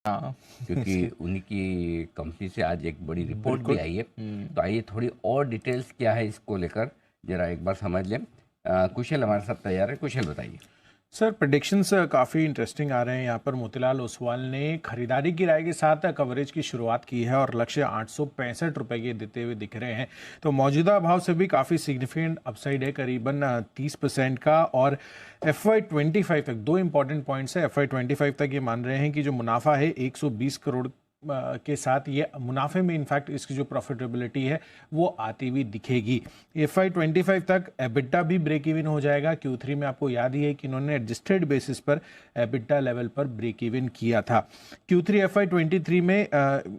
हाँ। क्योंकि उनकी कंपनी से आज एक बड़ी रिपोर्ट भी आई है। तो आइए थोड़ी और डिटेल्स क्या है इसको लेकर जरा एक बार समझ लें। कुशल हमारे साथ तैयार है, कुशल बताइए। सर प्रेडिक्शंस काफ़ी इंटरेस्टिंग आ रहे हैं। यहाँ पर मोतीलाल ओसवाल ने खरीदारी की राय के साथ कवरेज की शुरुआत की है और लक्ष्य 865 रुपये के देते हुए दिख रहे हैं। तो मौजूदा भाव से भी काफ़ी सिग्निफिकेंट अपसाइड है, करीबन 30% का। और FY25 तक दो इंपॉर्टेंट पॉइंट्स है। FY25 तक ये मान रहे हैं कि जो मुनाफा है 120 करोड़ के साथ ये मुनाफे में इनफैक्ट इसकी जो प्रॉफिटेबिलिटी है वो आती हुई दिखेगी। FY25 तक एबिटा भी ब्रेक इवन हो जाएगा। Q3 में आपको याद ही है कि इन्होंने एडजस्टेड बेसिस पर एबिटा लेवल पर ब्रेक इवन किया था। Q3 FY23 में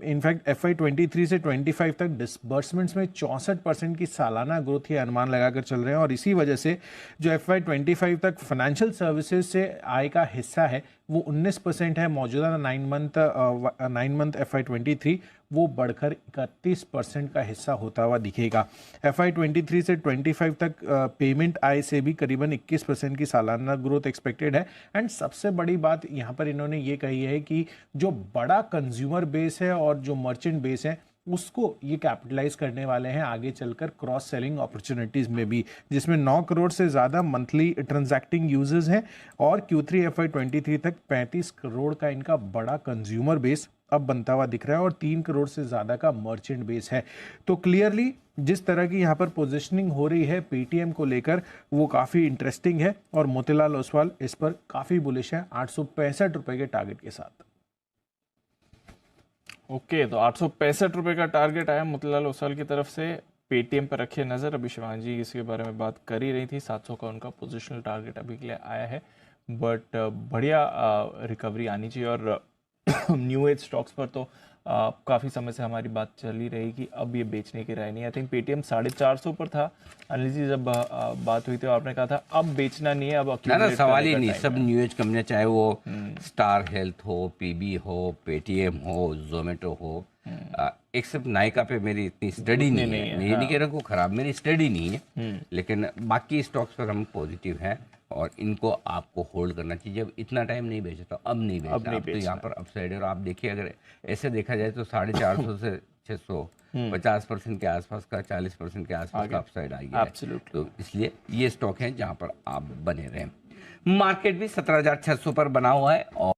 इनफैक्ट FY23 से 25 तक डिसबर्समेंट्स में 64% की सालाना ग्रोथ ये अनुमान लगाकर चल रहे हैं। और इसी वजह से जो FY25 तक फाइनेंशियल सर्विसेज से आय का हिस्सा है वो 19% है। मौजूदा 9 मंथ FY23 वो बढ़कर 31% का हिस्सा होता हुआ दिखेगा। FY23 से 25 तक पेमेंट आय से भी करीबन 21% की सालाना ग्रोथ एक्सपेक्टेड है। एंड सबसे बड़ी बात यहाँ पर इन्होंने ये कही है कि जो बड़ा कंज्यूमर बेस है और जो मर्चेंट बेस है उसको ये कैपिटलाइज करने वाले हैं आगे चलकर क्रॉस सेलिंग अपॉर्चुनिटीज़ में भी, जिसमें 9 करोड़ से ज़्यादा मंथली ट्रांजैक्टिंग यूजर्स हैं। और Q3 FY23 तक 35 करोड़ का इनका बड़ा कंज्यूमर बेस अब बनता हुआ दिख रहा है और 3 करोड़ से ज़्यादा का मर्चेंट बेस है। तो क्लियरली जिस तरह की यहाँ पर पोजिशनिंग हो रही है पेटीएम को लेकर वो काफ़ी इंटरेस्टिंग है और मोतीलाल ओसवाल इस पर काफ़ी बुलिश है 865 रुपये के टारगेट के साथ। ओके, तो 865 रुपये का टारगेट आया मोतीलाल ओसवाल की तरफ से। पेटीएम पर रखिए नज़र। अभी शिवांगी जी इसके बारे में बात कर ही रही थी। 700 का उनका पोजिशनल टारगेट अभी के लिए आया है, बट बढ़िया रिकवरी आनी चाहिए। और न्यू एज स्टॉक्स पर तो काफ़ी समय से हमारी बात चल ही रही कि अब ये बेचने की राय नहीं। आई थिंक पेटीएम 450 पर था अनिल जी जब बात हुई थी, आपने कहा था अब बेचना नहीं है, अब ना सवाल ही नहीं। सब न्यू एज कंपनियां, चाहे वो स्टार हेल्थ हो, पीबी हो, पेटीएम हो, जोमेटो हो, एक्सेप्ट नायका पे मेरी इतनी स्टडी नहीं है। मैं ये नहीं कह रहा हूँ खराब, मेरी स्टडी नहीं है, लेकिन बाकी स्टॉक्स पर हम पॉजिटिव हैं और इनको आपको होल्ड करना चाहिए। जब इतना टाइम नहीं बेचा तो अब नहीं बेचना, अब तो यहाँ पर अपसाइड है। और आप देखिए अगर ऐसे देखा जाए तो 450 से 600 50% के आसपास का, 40% के आसपास का अपसाइड आ गया है। तो इसलिए ये स्टॉक है जहाँ पर आप बने रहें। मार्केट भी 17,600 पर बना हुआ है और